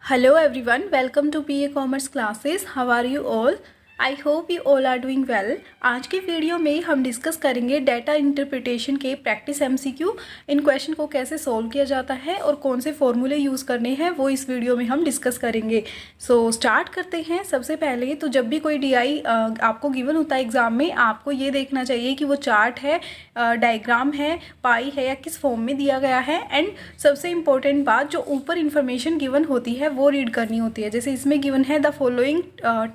Hello everyone, welcome to PA Commerce classes. How are you all? I hope you all are doing well. आज की video में हम discuss करेंगे data interpretation के practice MCQ. इन question को कैसे सोल्व किया जाता है और कौन से फॉर्मूले यूज़ करने हैं वो इस वीडियो में हम डिस्कस करेंगे। सो स्टार्ट करते हैं। सबसे पहले तो जब भी कोई डीआई आपको गिवन होता है एग्ज़ाम में, आपको ये देखना चाहिए कि वो चार्ट है, डायग्राम है, पाई है या किस फॉर्म में दिया गया है। एंड सबसे इम्पोर्टेंट बात, जो ऊपर इन्फॉर्मेशन गिवन होती है वो रीड करनी होती है। जैसे इसमें गिवन है the following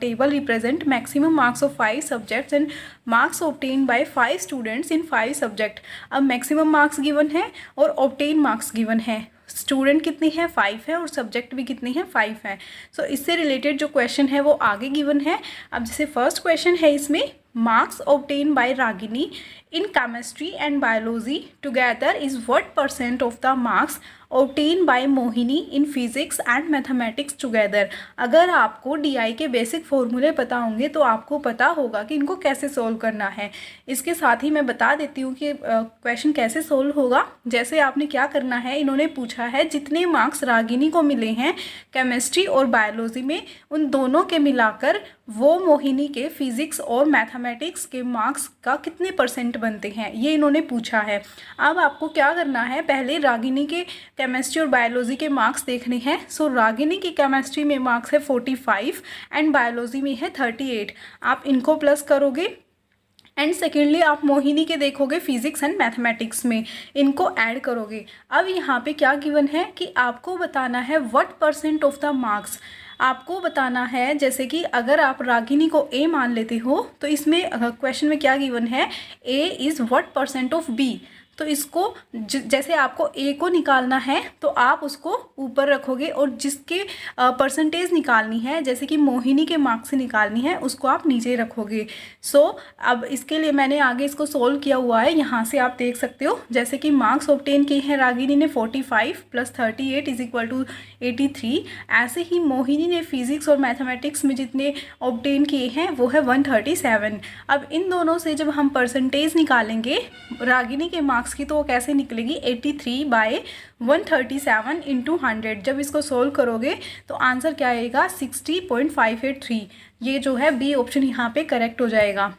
table represent maximum marks of 5 subjects and marks obtained by 5 students in 5 subject। अब maximum marks given है और obtained marks given है। स्टूडेंट कितनी है 5 है और सब्जेक्ट भी कितनी है 5 है। सो इससे रिलेटेड जो क्वेश्चन है वो आगे गिवन है। अब जैसे फर्स्ट क्वेश्चन है इसमें, marks obtained by Ragini in chemistry and biology together is what % of the marks obtained by Mohini in physics and mathematics together। अगर आपको DI के बेसिक फॉर्मूले पता होंगे तो आपको पता होगा कि इनको कैसे सोल्व करना है। इसके साथ ही मैं बता देती हूँ कि क्वेश्चन कैसे सोल्व होगा। जैसे आपने क्या करना है, इन्होंने पूछा है जितने मार्क्स रागिनी को मिले हैं केमिस्ट्री और बायोलॉजी में, उन दोनों के मिलाकर वो मोहिनी के फिजिक्स और मैथमेटिक्स के मार्क्स का कितने % बनते हैं, ये इन्होंने पूछा है। अब आपको क्या करना है, पहले रागिनी के केमिस्ट्री और बायोलॉजी के मार्क्स देखने हैं। सो रागिनी की केमिस्ट्री में मार्क्स है 45 एंड बायोलॉजी में है 38। आप इनको प्लस करोगे एंड सेकेंडली आप मोहिनी के देखोगे फिजिक्स एंड मैथमेटिक्स में, इनको ऐड करोगे। अब यहाँ पे क्या गिवन है कि आपको बताना है व्हाट % ऑफ द मार्क्स। आपको बताना है, जैसे कि अगर आप रागिनी को ए मान लेते हो तो इसमें क्वेश्चन में क्या गिवन है, A is what % of B. तो इसको जैसे आपको ए को निकालना है तो आप उसको ऊपर रखोगे और जिसके परसेंटेज निकालनी है, जैसे कि मोहिनी के मार्क्स से निकालनी है, उसको आप नीचे रखोगे। सो अब इसके लिए मैंने आगे इसको सोल्व किया हुआ है, यहाँ से आप देख सकते हो। जैसे कि मार्क्स ऑब्टेन किए हैं रागिनी ने 45 + 38 = 83। ऐसे ही मोहिनी ने फिजिक्स और मैथमेटिक्स में जितने ऑब्टेन किए हैं वो है 137। अब इन दोनों से जब हम परसेंटेज निकालेंगे रागिनी के मार्क्स की, तो वो कैसे निकलेगी, 83/137 × 100। जब इसको सोल्व करोगे तो आंसर क्या आएगा, 60.583। ये जो है बी ऑप्शन यहाँ पे करेक्ट हो जाएगा।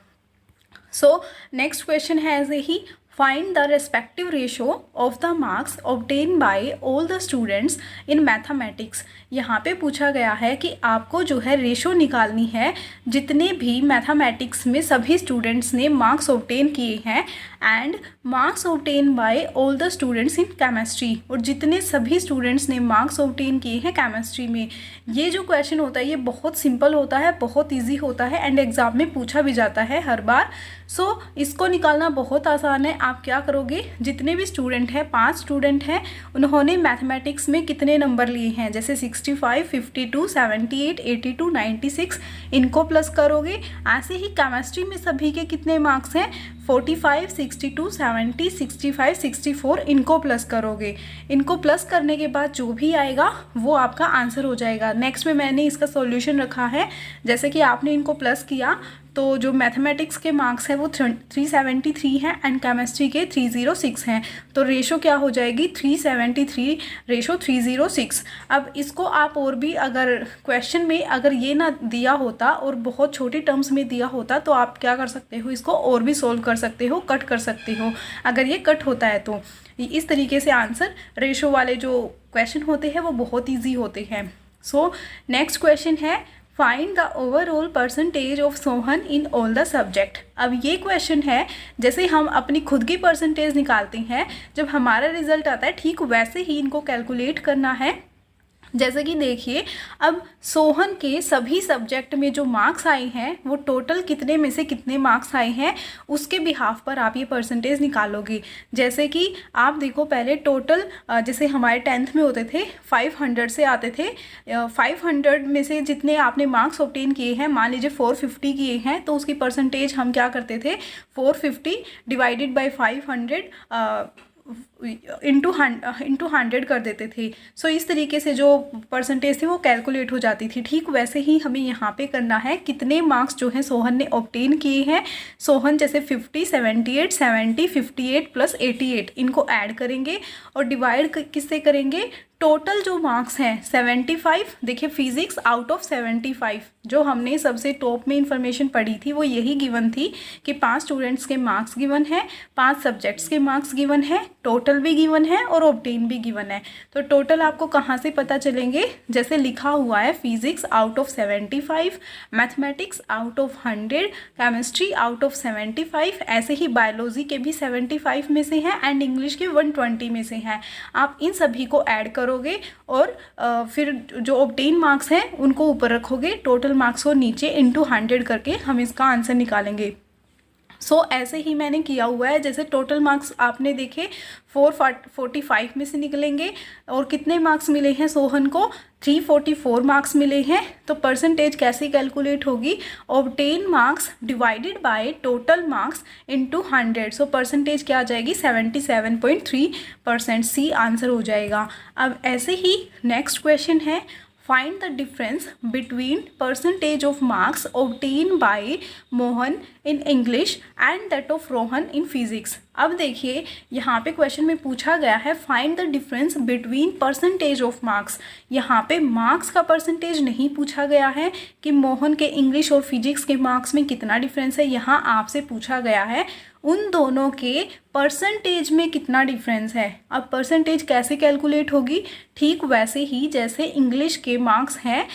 सो नेक्स्ट क्वेश्चन है ऐसे ही, find the respective ratio of the marks obtain by all the students in mathematics. यहाँ पे पूछा गया है कि आपको जो है रेशो निकालनी है जितने भी मैथमेटिक्स में सभी स्टूडेंट्स ने मार्क्स ऑब्टेन किए हैं and marks obtain by all the students in chemistry, और जितने सभी स्टूडेंट्स ने मार्क्स ऑब्टेन किए हैं केमिस्ट्री में। ये जो क्वेश्चन होता है ये बहुत सिंपल होता है, बहुत ईजी होता है एंड एग्ज़ाम में पूछा भी जाता है हर बार। सो इसको निकालना बहुत आसान है। आप क्या करोगे, जितने भी स्टूडेंट हैं, 5 स्टूडेंट हैं, उन्होंने मैथमेटिक्स में कितने नंबर लिए हैं, जैसे 65, 52, 78, 82, 96, इनको प्लस करोगे। ऐसे ही केमिस्ट्री में सभी के कितने मार्क्स हैं, 45, 62, 70, 65, 64, इनको प्लस करोगे। इनको प्लस करने के बाद जो भी आएगा वो आपका आंसर हो जाएगा। नेक्स्ट में मैंने इसका सॉल्यूशन रखा है। जैसे कि आपने इनको प्लस किया तो जो मैथमेटिक्स के मार्क्स हैं वो 373 हैं एंड केमिस्ट्री के 306 हैं। तो रेशो क्या हो जाएगी, 373/306। अब इसको आप और भी, अगर क्वेश्चन में अगर ये ना दिया होता और बहुत छोटे टर्म्स में दिया होता तो आप क्या कर सकते हो, इसको और भी सोल्व कर सकते हो, कट कर सकते हो। अगर ये कट होता है तो इस तरीके से आंसर, रेशो वाले जो क्वेश्चन होते हैं वो बहुत ईजी होते हैं। सो नेक्स्ट क्वेश्चन है, find the overall % of Sohan in all the subject. अब ये क्वेश्चन है, जैसे हम अपनी खुद की परसेंटेज निकालते हैं जब हमारा रिजल्ट आता है, ठीक वैसे ही इनको कैलकुलेट करना है। जैसे कि देखिए, अब सोहन के सभी सब्जेक्ट में जो मार्क्स आए हैं वो टोटल कितने में से कितने मार्क्स आए हैं, उसके बिहाफ पर आप ये परसेंटेज निकालोगे। जैसे कि आप देखो, पहले टोटल जैसे हमारे 10th में होते थे 500 से आते थे, 500 में से जितने आपने मार्क्स ऑब्टेन किए हैं, मान लीजिए 450 किए हैं, तो उसकी परसेंटेज हम क्या करते थे, 450 / 500 इंटू 100 कर देते थे। सो इस तरीके से जो परसेंटेज थी वो कैलकुलेट हो जाती थी। ठीक वैसे ही हमें यहाँ पे करना है, कितने मार्क्स जो हैं सोहन ने ऑब्टेन किए हैं। सोहन जैसे 50, 78, 70, 58 + 88, इनको ऐड करेंगे और डिवाइड किससे करेंगे, टोटल जो मार्क्स हैं 75, देखिए फिजिक्स आउट ऑफ 75, जो हमने सबसे टॉप में इंफॉर्मेशन पढ़ी थी वो यही गिवन थी कि 5 स्टूडेंट्स के मार्क्स गिवन है, 5 सब्जेक्ट्स के मार्क्स गिवन है, टोटल भी गिवन है और ऑब्टेन भी गिवन है। तो टोटल आपको कहाँ से पता चलेंगे, जैसे लिखा हुआ है physics out of 75, mathematics out of 100, chemistry out of 75, ऐसे ही बायोलॉजी के भी 75 में से हैं एंड इंग्लिश के 120 में से हैं। आप इन सभी को ऐड करोगे और फिर जो ऑब्टेन मार्क्स हैं उनको ऊपर रखोगे, टोटल मार्क्स को नीचे इंटू 100 करके हम इसका आंसर निकालेंगे। ऐसे ही मैंने किया हुआ है। जैसे टोटल मार्क्स आपने देखे 445 में से निकलेंगे और कितने मार्क्स मिले हैं सोहन को, 344 मार्क्स मिले हैं। तो परसेंटेज कैसे कैलकुलेट होगी, obtain marks divided by total marks into 100। So percentage क्या आ जाएगी 77.3%, सी आंसर हो जाएगा। अब ऐसे ही नेक्स्ट क्वेश्चन है, find the difference between percentage of marks obtained by Mohan in English and that of Rohan in physics. अब देखिए यहाँ पे क्वेश्चन में पूछा गया है find the difference between percentage of marks. यहाँ पे मार्क्स का परसेंटेज नहीं पूछा गया है कि मोहन के इंग्लिश और फिजिक्स के मार्क्स में कितना डिफरेंस है, यहाँ आपसे पूछा गया है उन दोनों के परसेंटेज में कितना डिफरेंस है। अब परसेंटेज कैसे कैलकुलेट होगी, ठीक वैसे ही जैसे इंग्लिश के मार्क्स हैं,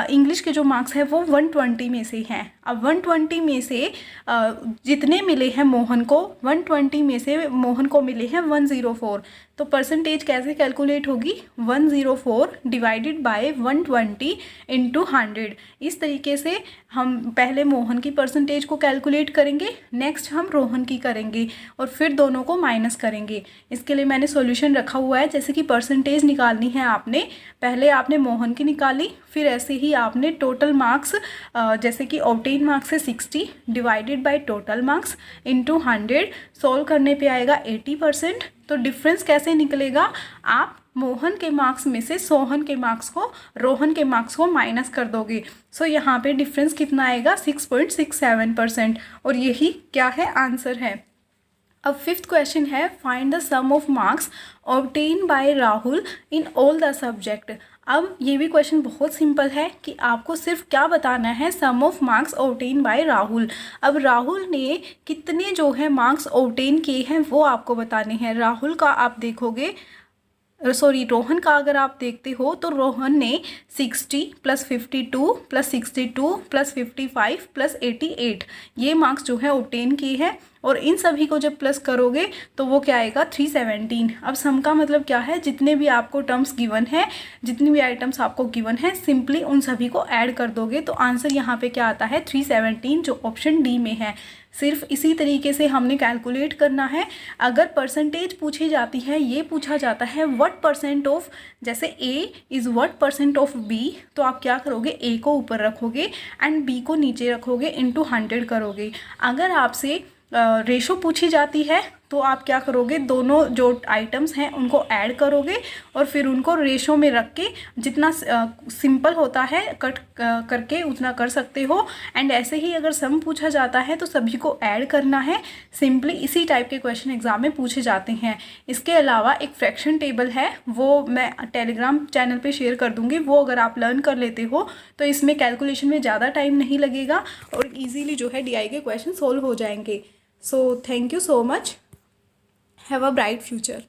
इंग्लिश के जो मार्क्स हैं वो 120 में से हैं। अब 120 में से जितने मिले हैं मोहन को, 120 में से मोहन को मिले हैं 104। तो परसेंटेज कैसे कैलकुलेट होगी, 104 डिवाइडेड बाय 120 इंटू 100। इस तरीके से हम पहले मोहन की परसेंटेज को कैलकुलेट करेंगे, नेक्स्ट हम रोहन की करेंगे और फिर दोनों को माइनस करेंगे। इसके लिए मैंने सॉल्यूशन रखा हुआ है। जैसे कि परसेंटेज निकालनी है आपने, पहले आपने मोहन की निकाली, फिर ऐसे ही आपने टोटल मार्क्स जैसे कि ऑब्टेन मार्क्स है 60 divided by total marks into 100, solve करने पे आएगा 80%। तो डिफरेंस कैसे निकलेगा, आप मोहन के मार्क्स में से सोहन के मार्क्स को, रोहन के मार्क्स को माइनस कर दोगे। यहाँ पे डिफरेंस कितना आएगा 6.67%, और यही क्या है आंसर है। अब फिफ्थ क्वेश्चन है find the sum of marks obtain by Rahul in all the subject. अब ये भी क्वेश्चन बहुत सिंपल है कि आपको सिर्फ क्या बताना है, sum of marks obtain by Rahul. अब राहुल ने कितने जो है मार्क्स ऑब्टेन किए हैं वो आपको बताने हैं। राहुल का आप देखोगे, रोहन का अगर आप देखते हो तो रोहन ने 60 + 52 + 62 + 55 + 88 ये मार्क्स जो है ऑब्टेन किए हैं, और इन सभी को जब प्लस करोगे तो वो क्या आएगा 317। अब सम का मतलब क्या है, जितने भी आपको टर्म्स गिवन है, जितनी भी आइटम्स आपको गिवन है, सिंपली उन सभी को ऐड कर दोगे तो आंसर यहाँ पे क्या आता है 317, जो ऑप्शन डी में है। सिर्फ इसी तरीके से हमने कैलकुलेट करना है। अगर परसेंटेज पूछी जाती है, ये पूछा जाता है व्हाट परसेंट ऑफ, जैसे A is what percent of B, तो आप क्या करोगे, ए को ऊपर रखोगे एंड बी को नीचे रखोगे, इंटू 100 करोगे। अगर आपसे रेशो पूछी जाती है तो आप क्या करोगे, दोनों जो आइटम्स हैं उनको ऐड करोगे और फिर उनको रेशो में रख के जितना सिंपल होता है कट करके उतना कर सकते हो। एंड ऐसे ही अगर सम पूछा जाता है तो सभी को ऐड करना है। सिंपली इसी टाइप के क्वेश्चन एग्जाम में पूछे जाते हैं। इसके अलावा एक फ्रैक्शन टेबल है, वो मैं टेलीग्राम चैनल पे शेयर कर दूँगी। वो अगर आप लर्न कर लेते हो तो इसमें कैलकुलेशन में ज़्यादा टाइम नहीं लगेगा और ईजीली जो है DI के क्वेश्चन सोल्व हो जाएंगे। So thank you so much. Have a bright future.